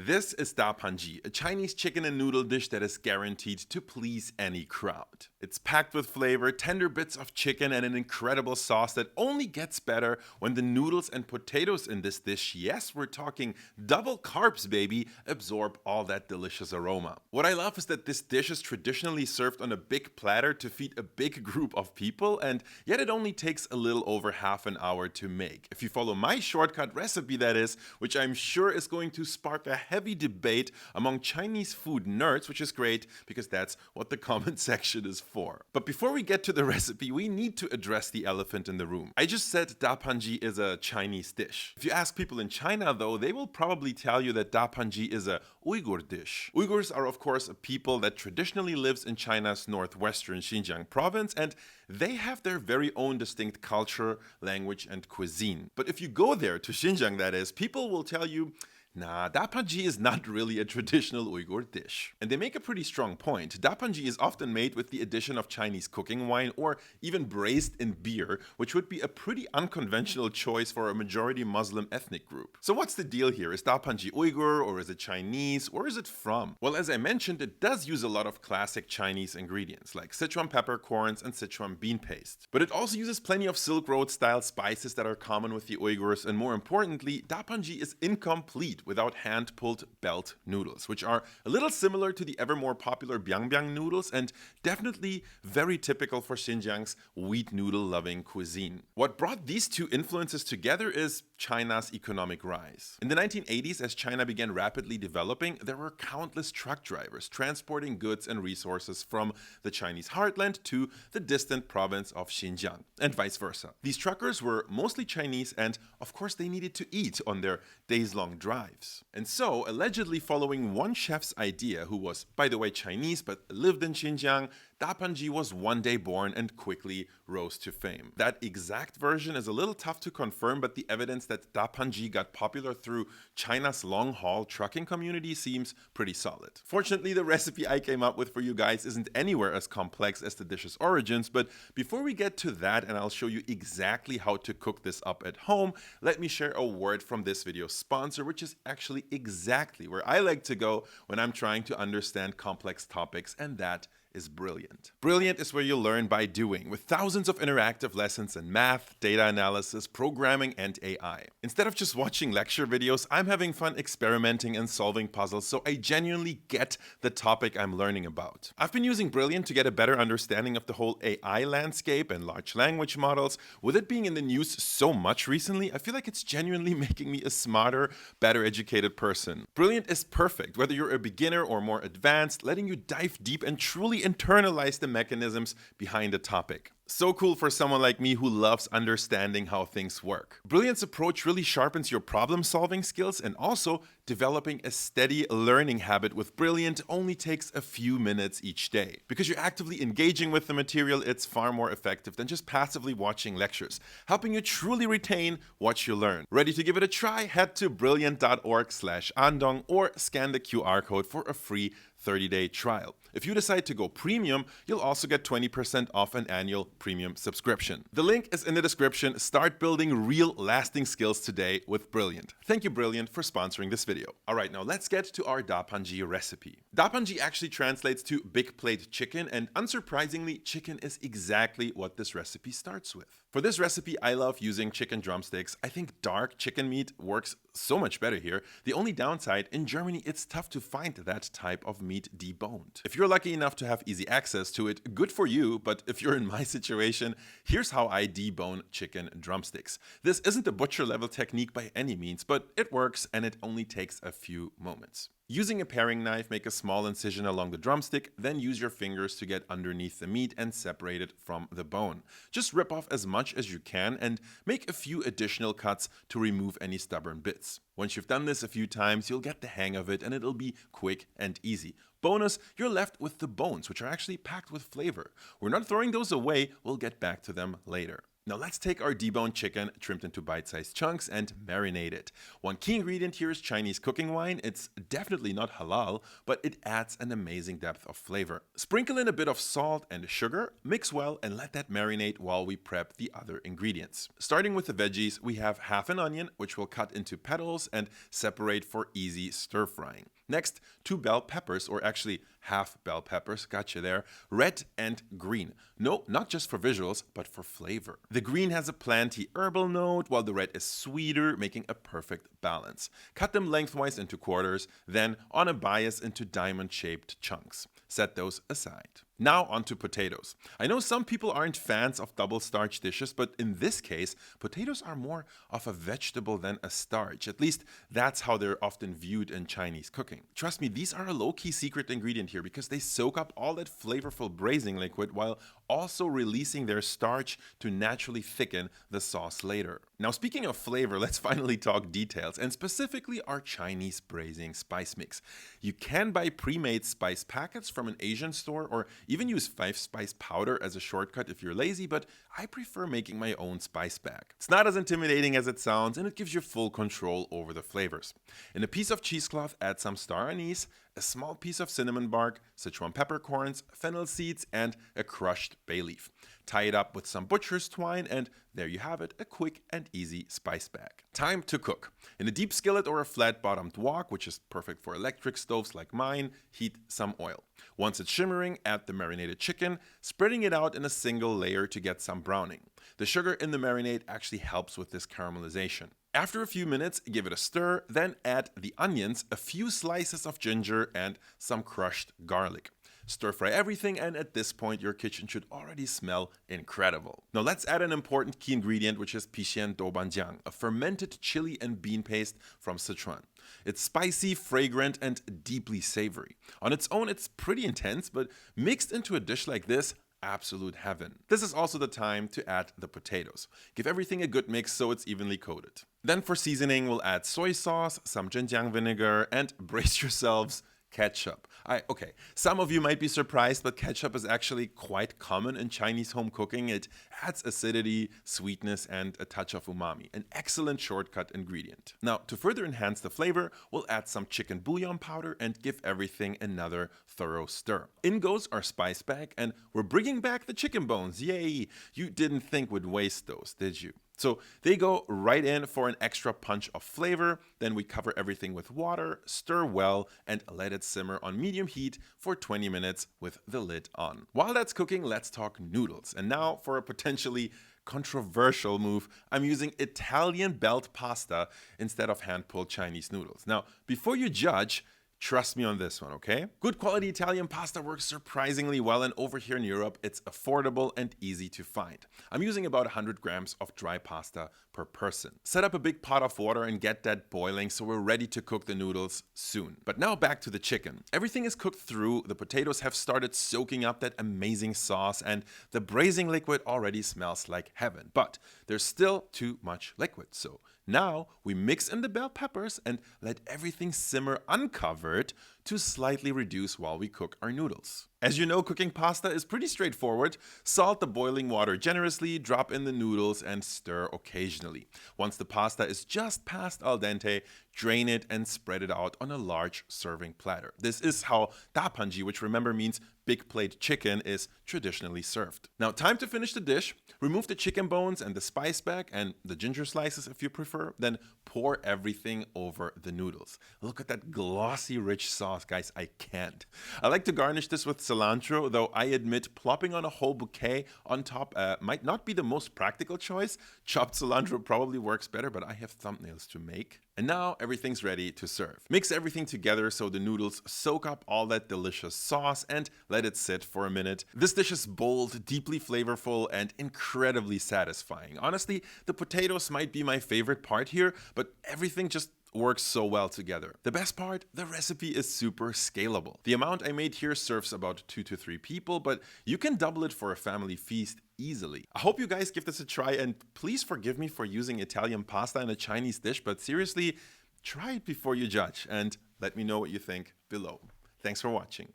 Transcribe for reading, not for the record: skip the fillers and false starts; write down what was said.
This is dapanji, a Chinese chicken and noodle dish that is guaranteed to please any crowd. It's packed with flavor, tender bits of chicken, and an incredible sauce that only gets better when the noodles and potatoes in this dish, yes, we're talking double carbs, baby, absorb all that delicious aroma. What I love is that this dish is traditionally served on a big platter to feed a big group of people, and yet it only takes a little over half an hour to make. If you follow my shortcut recipe, that is, which I'm sure is going to spark a heavy debate among Chinese food nerds, which is great because that's what the comment section is for. But before we get to the recipe, we need to address the elephant in the room. I just said dapanji is a Chinese dish. If you ask people in China, though, they will probably tell you that dapanji is a Uyghur dish. Uyghurs are, of course, a people that traditionally lives in China's northwestern Xinjiang province, and they have their very own distinct culture, language, and cuisine. But if you go there, to Xinjiang that is, people will tell you, nah, dapanji is not really a traditional Uyghur dish. And they make a pretty strong point. Dapanji is often made with the addition of Chinese cooking wine or even braised in beer, which would be a pretty unconventional choice for a majority Muslim ethnic group. So what's the deal here? Is dapanji Uyghur, or is it Chinese? Where is it from? Well, as I mentioned, it does use a lot of classic Chinese ingredients like Sichuan peppercorns and Sichuan bean paste. But it also uses plenty of Silk Road style spices that are common with the Uyghurs, and more importantly, dapanji is incomplete without hand-pulled belt noodles, which are a little similar to the ever more popular biang noodles and definitely very typical for Xinjiang's wheat noodle-loving cuisine. What brought these two influences together is China's economic rise. In the 1980s, as China began rapidly developing, there were countless truck drivers transporting goods and resources from the Chinese heartland to the distant province of Xinjiang, and vice versa. These truckers were mostly Chinese, and of course they needed to eat on their days-long drives. And so, allegedly following one chef's idea, who was, by the way, Chinese but lived in Xinjiang, dapanji was one day born and quickly rose to fame. That exact version is a little tough to confirm, but the evidence that dapanji got popular through China's long-haul trucking community seems pretty solid. Fortunately, the recipe I came up with for you guys isn't anywhere as complex as the dish's origins, but before we get to that and I'll show you exactly how to cook this up at home, let me share a word from this video's sponsor, which is actually exactly where I like to go when I'm trying to understand complex topics, and that is Brilliant. Brilliant is where you learn by doing, with thousands of interactive lessons in math, data analysis, programming, and AI. Instead of just watching lecture videos, I'm having fun experimenting and solving puzzles, so I genuinely get the topic I'm learning about. I've been using Brilliant to get a better understanding of the whole AI landscape and large language models. With it being in the news so much recently, I feel like it's genuinely making me a smarter, better educated person. Brilliant is perfect, whether you're a beginner or more advanced, letting you dive deep and truly internalize the mechanisms behind a topic. So cool for someone like me who loves understanding how things work. Brilliant's approach really sharpens your problem-solving skills, and also developing a steady learning habit with Brilliant only takes a few minutes each day. Because you're actively engaging with the material, it's far more effective than just passively watching lectures, helping you truly retain what you learn. Ready to give it a try? Head to brilliant.org/Andong or scan the QR code for a free 30-day trial. If you decide to go premium, you'll also get 20% off an annual premium subscription. The link is in the description. Start building real lasting skills today with Brilliant. Thank you, Brilliant, for sponsoring this video. Alright, now let's get to our dapanji recipe. Dapanji actually translates to big plate chicken, and unsurprisingly, chicken is exactly what this recipe starts with. For this recipe, I love using chicken drumsticks. I think dark chicken meat works so much better here. The only downside, in Germany, it's tough to find that type of meat deboned. If you're lucky enough to have easy access to it, good for you, but if you're in my situation, here's how I debone chicken drumsticks. This isn't a butcher level technique by any means, but it works and it only takes a few moments. Using a paring knife, make a small incision along the drumstick, then use your fingers to get underneath the meat and separate it from the bone. Just rip off as much as you can and make a few additional cuts to remove any stubborn bits. Once you've done this a few times, you'll get the hang of it and it'll be quick and easy. Bonus, you're left with the bones, which are actually packed with flavor. We're not throwing those away, we'll get back to them later. Now let's take our deboned chicken, trimmed into bite-sized chunks, and marinate it. One key ingredient here is Chinese cooking wine. It's definitely not halal, but it adds an amazing depth of flavor. Sprinkle in a bit of salt and sugar, mix well, and let that marinate while we prep the other ingredients. Starting with the veggies, we have half an onion, which we'll cut into petals and separate for easy stir frying. Next, 2 bell peppers, or actually half bell peppers, gotcha there, red and green. No, not just for visuals, but for flavor. The green has a planty herbal note, while the red is sweeter, making a perfect balance. Cut them lengthwise into quarters, then on a bias into diamond-shaped chunks. Set those aside. Now onto potatoes. I know some people aren't fans of double starch dishes, but in this case, potatoes are more of a vegetable than a starch. At least that's how they're often viewed in Chinese cooking. Trust me, these are a low-key secret ingredient here because they soak up all that flavorful braising liquid while also releasing their starch to naturally thicken the sauce later. Now speaking of flavor, let's finally talk details, and specifically our Chinese braising spice mix. You can buy pre-made spice packets from an Asian store or even use 5-spice powder as a shortcut if you're lazy, but I prefer making my own spice bag. It's not as intimidating as it sounds, and it gives you full control over the flavors. In a piece of cheesecloth, add some star anise, a small piece of cinnamon bark, Sichuan peppercorns, fennel seeds, and a crushed bay leaf. Tie it up with some butcher's twine, and there you have it, a quick and easy spice bag. Time to cook. In a deep skillet or a flat-bottomed wok, which is perfect for electric stoves like mine, heat some oil. Once it's shimmering, add the marinated chicken, spreading it out in a single layer to get some browning. The sugar in the marinade actually helps with this caramelization. After a few minutes, give it a stir, then add the onions, a few slices of ginger, and some crushed garlic. Stir fry everything, and at this point your kitchen should already smell incredible. Now let's add an important key ingredient, which is Pixian Doubanjiang, a fermented chili and bean paste from Sichuan. It's spicy, fragrant, and deeply savory. On its own it's pretty intense, but mixed into a dish like this, absolute heaven. This is also the time to add the potatoes. Give everything a good mix so it's evenly coated. Then for seasoning, we'll add soy sauce, some Zhenjiang vinegar, and brace yourselves, ketchup. Okay, some of you might be surprised, but ketchup is actually quite common in Chinese home cooking. It adds acidity, sweetness, and a touch of umami, an excellent shortcut ingredient. Now, to further enhance the flavor, we'll add some chicken bouillon powder and give everything another thorough stir. In goes our spice bag, and we're bringing back the chicken bones. Yay! You didn't think we'd waste those, did you? So they go right in for an extra punch of flavor. Then we cover everything with water, stir well, and let it simmer on medium heat for 20 minutes with the lid on. While that's cooking, let's talk noodles. And now for a potentially controversial move, I'm using Italian belt pasta instead of hand-pulled Chinese noodles. Now, before you judge, trust me on this one, okay? Good quality Italian pasta works surprisingly well, and over here in Europe, it's affordable and easy to find. I'm using about 100 grams of dry pasta per person. Set up a big pot of water and get that boiling so we're ready to cook the noodles soon. But now back to the chicken. Everything is cooked through, the potatoes have started soaking up that amazing sauce, and the braising liquid already smells like heaven. But there's still too much liquid, so now we mix in the bell peppers and let everything simmer uncovered to slightly reduce while we cook our noodles. As you know, cooking pasta is pretty straightforward. Salt the boiling water generously, drop in the noodles, and stir occasionally. Once the pasta is just past al dente, drain it and spread it out on a large serving platter. This is how dapanji, which remember means big plate chicken, is traditionally served. Now, time to finish the dish. Remove the chicken bones and the spice bag and the ginger slices if you prefer. Then pour everything over the noodles. Look at that glossy, rich sauce, guys. I can't. I like to garnish this with cilantro, though I admit plopping on a whole bouquet on top might not be the most practical choice. Chopped cilantro probably works better, but I have thumbnails to make. And now everything's ready to serve. Mix everything together so the noodles soak up all that delicious sauce and let it sit for a minute. This dish is bold, deeply flavorful, and incredibly satisfying. Honestly, the potatoes might be my favorite part here, but everything just works so well together. The best part, the recipe is super scalable. The amount I made here serves about 2 to 3 people, but you can double it for a family feast easily. I hope you guys give this a try, and please forgive me for using Italian pasta in a Chinese dish, but seriously, try it before you judge and let me know what you think below. Thanks for watching.